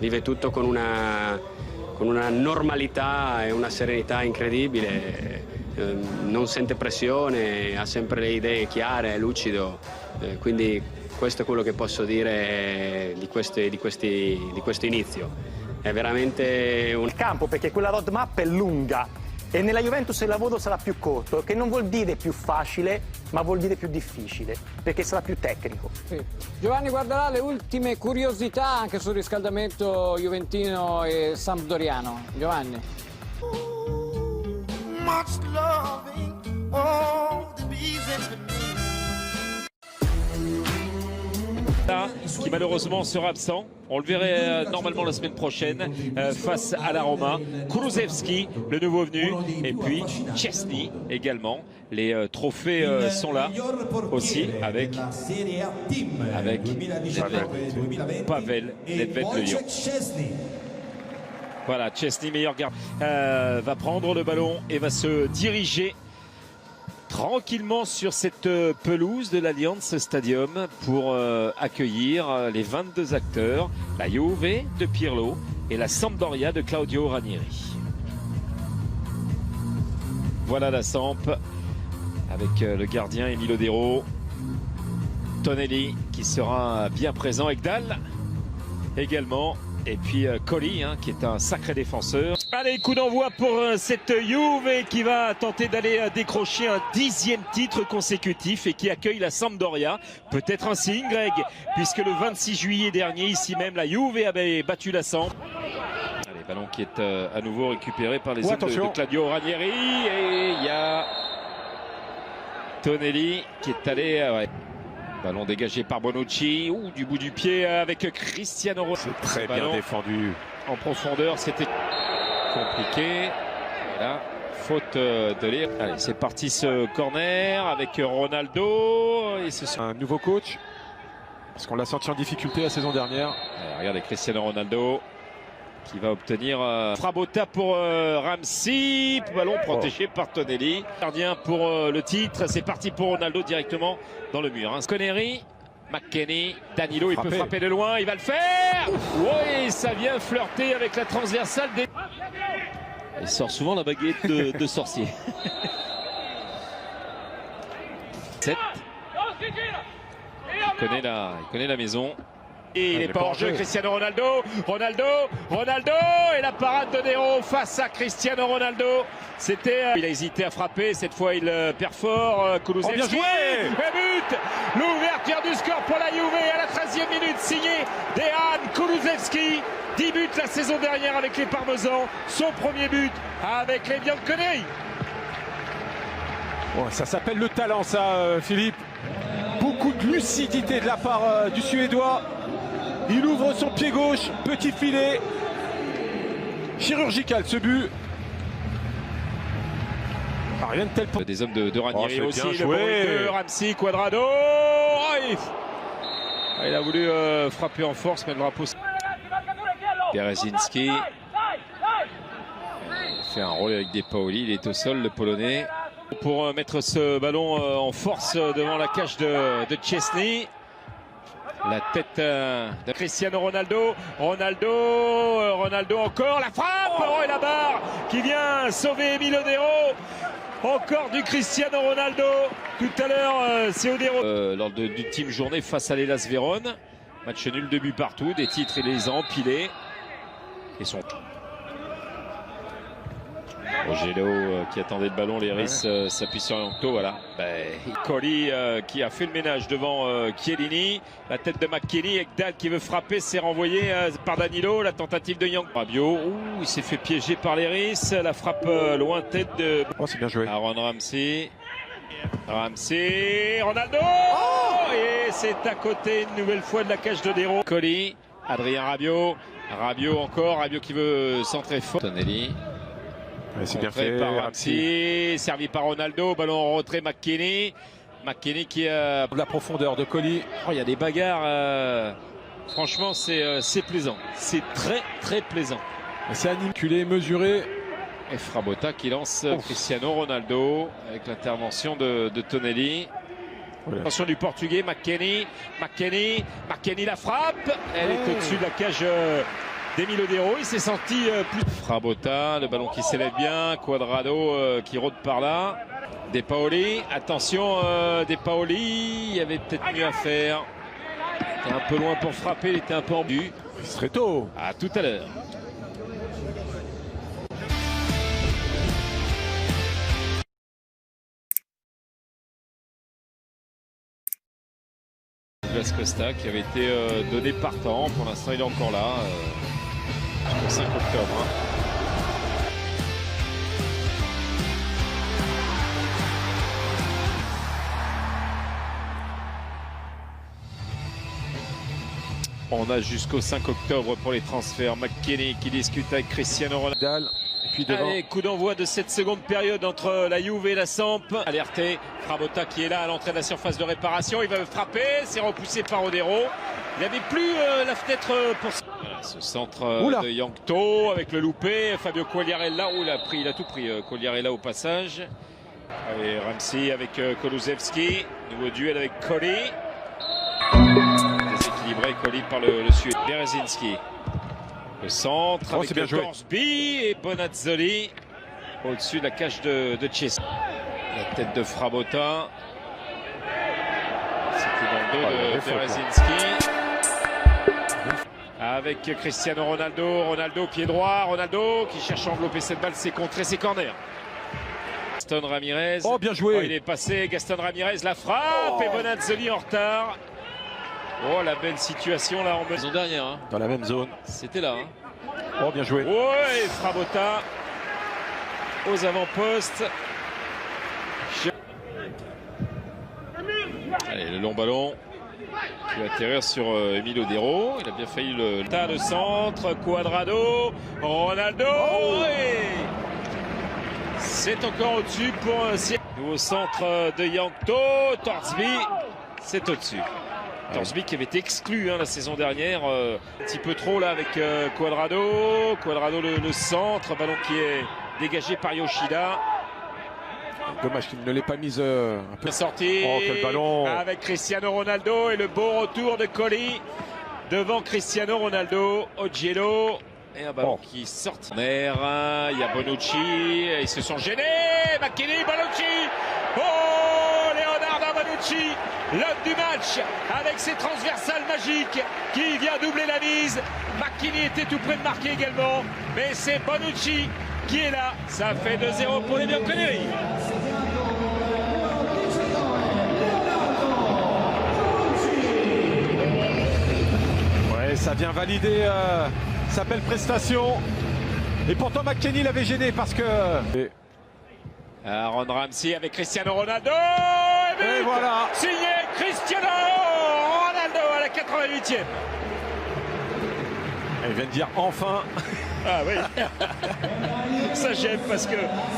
vive tutto con una normalità e una serenità incredibile, non sente pressione, ha sempre le idee chiare, è lucido, quindi questo è quello che posso dire di questo inizio. È veramente un campo, perché quella roadmap è lunga e nella Juventus il lavoro sarà più corto, che non vuol dire più facile, ma vuol dire più difficile, perché sarà più tecnico. Sì. Giovanni guarderà le ultime curiosità anche sul riscaldamento juventino e sampdoriano. Giovanni. Qui malheureusement sera absent. On le verrait normalement la semaine prochaine face à la Roma. Kulusevski, le nouveau venu, et puis Szczesny également. Les trophées sont là aussi avec Pavel Nedved de Lyon. Voilà, Szczesny, meilleur gardien, va prendre le ballon et va se diriger tranquillement sur cette pelouse de l'Allianz Stadium pour accueillir les 22 acteurs, la Juve de Pirlo et la Sampdoria de Claudio Ranieri. Voilà la Samp avec le gardien Emile Odero, Tonelli qui sera bien présent, Ekdal également. Et puis Colli, qui est un sacré défenseur. Allez, coup d'envoi pour cette Juve qui va tenter d'aller décrocher un 10e titre consécutif et qui accueille la Sampdoria. Peut-être un signe, Greg, puisque le 26 juillet dernier, ici même, la Juve avait battu la Samp. Allez, ballon qui est à nouveau récupéré par les hommes de Claudio Ranieri. Et il y a Tonelli qui est allé... Ballon dégagé par Bonucci, du bout du pied avec Cristiano Ronaldo. C'est très bien défendu. En profondeur, c'était compliqué. Et là, faute de l'air. Allez, c'est parti ce corner avec Ronaldo. Et un nouveau coach, parce qu'on l'a senti en difficulté la saison dernière. Allez, regardez Cristiano Ronaldo qui va obtenir Frabotta pour Ramsey, ballon protégé par Tonelli. Gardien pour le titre, c'est parti pour Ronaldo directement dans le mur. Sconeri, McKennie, Danilo, il peut frapper de loin, il va le faire. Oui, ça vient flirter avec la transversale des... Il sort souvent la baguette de sorcier. 7. Il connaît la maison. Et il n'est pas hors jeu, Cristiano Ronaldo, et la parade de Nero face à Cristiano Ronaldo. Il a hésité à frapper, cette fois il perfore, Kulusevski. Bien joué. Et but, l'ouverture du score pour la Juve à la 13e minute, signé Dejan Kulusevski. 10 buts la saison dernière avec les Parmesans, son premier but avec les Bianconeri. Oh, ça s'appelle le talent, ça, Philippe. Beaucoup de lucidité de la part du Suédois. Il ouvre son pied gauche, petit filet. Chirurgical ce but. Rien de tel pour... Des hommes de Ranieri aussi. Bien le joué. bon de Ramsey, Quadrado. Il a voulu frapper en force, mais le drapeau... Berezinski. Il fait un rôle avec Des Paoli. Il est au sol, le Polonais. Pour mettre ce ballon en force devant la cage de Szczesny. La tête de Cristiano Ronaldo. Ronaldo encore. La frappe et la barre qui vient sauver Emile Odero. Encore du Cristiano Ronaldo. Tout à l'heure, c'est Odero. Lors du team journée face à l'Hellas Vérone. Match nul, 2 buts partout. Des titres, il les a empilés. Et son... Rogelo qui attendait le ballon, Léris s'appuie sur Yankto, voilà. Colli qui a fait le ménage devant Chiellini, la tête de McKennie, Ekdal qui veut frapper, c'est renvoyé par Danilo, la tentative de Yankto. Rabiot, il s'est fait piéger par Léris, la frappe lointaine de c'est bien joué. Aaron Ramsey, Ronaldo, et c'est à côté une nouvelle fois de la cage de Nero. Colli, Adrien Rabiot encore, Rabiot qui veut centrer fort. Tonelli. C'est bien fait par Ramsey, servi par Ronaldo, ballon en retrait McKennie qui a de la profondeur de Colli. Il y a des bagarres, franchement c'est plaisant, c'est très plaisant. C'est animé, mesuré. Et Frabotta qui lance Cristiano Ronaldo avec l'intervention de Tonelli. Voilà. Attention du Portugais, McKennie la frappe, elle est au-dessus de la cage d'Emile Odero. Il s'est senti plus... Frabotta, le ballon qui s'élève bien. Cuadrado qui rôde par là. De Paoli, attention De Paoli, il y avait peut-être mieux à faire. Il était un peu loin pour frapper, il était un peu en but. Stretto. À tout à l'heure. Douglas Costa qui avait été donné partant. Pour l'instant, il est encore là jusqu'au 5 octobre. On a jusqu'au 5 octobre pour les transferts. McKennie qui discute avec Cristiano Ronaldo. Et puis devant. Allez, coup d'envoi de cette seconde période entre la Juve et la Samp. Alerté, Frabotta qui est là à l'entrée de la surface de réparation. Il va frapper, c'est repoussé par Odero. Il n'avait plus la fenêtre pour... Voilà, ce centre de Yankto avec le loupé. Fabio Quagliarella, il a tout pris. Quagliarella au passage. Allez, Ramsey avec Kulusevski. Nouveau duel avec Colli. Déséquilibré, Colli par le Suède. Berezinski. Le centre avec Torsby et Bonazzoli au-dessus de la cage de Chesney. La tête de Frabotta. C'était dans le dos de Berezinski. Avec Cristiano Ronaldo. Ronaldo pied droit. Ronaldo qui cherche à envelopper cette balle. C'est contré, c'est corner. Gaston Ramirez. Oh, bien joué. Oh, il est passé. Gaston Ramirez la frappe et Bonazzoli en retard. Oh, la belle situation là en maison derrière. Hein. Dans la même zone. C'était là. Hein. Oh, bien joué. Ouais, Frabotta aux avant-postes. Allez, le long ballon qui va atterrir sur Emile Odero. Il a bien failli le tas de centre. Cuadrado, Ronaldo. C'est encore au-dessus pour un nouveau centre de Yankto. Torsby, c'est au-dessus. Torsby qui avait été exclu la saison dernière, un petit peu trop là avec Cuadrado. Cuadrado le centre, ballon qui est dégagé par Yoshida. Dommage qu'il ne l'ait pas mise un peu sorti. Oh, quel ballon. Avec Cristiano Ronaldo et le beau retour de Colli devant Cristiano Ronaldo. Ogiello et un ballon qui sort. Il y a Bonucci, ils se sont gênés. McKennie, Bonucci. Oh, Leonardo Bonucci, l'homme du match avec ses transversales magiques qui vient doubler la mise. McKennie était tout près de marquer également, mais c'est Bonucci qui est là. Ça fait 2-0 pour les Bianconeri. Ouais, ça vient valider sa belle prestation. Et pourtant McKennie l'avait gêné parce que... Aaron Ramsey avec Cristiano Ronaldo. Et voilà. Signé Cristiano Ronaldo à la 88e. Il vient de dire enfin. Ah oui. Ça j'aime parce que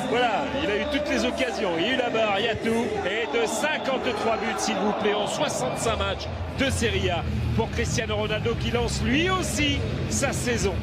voilà, il a eu toutes les occasions, il y a eu la barre, il y a tout. Et de 53 buts s'il vous plaît en 65 matchs de Serie A pour Cristiano Ronaldo qui lance lui aussi sa saison.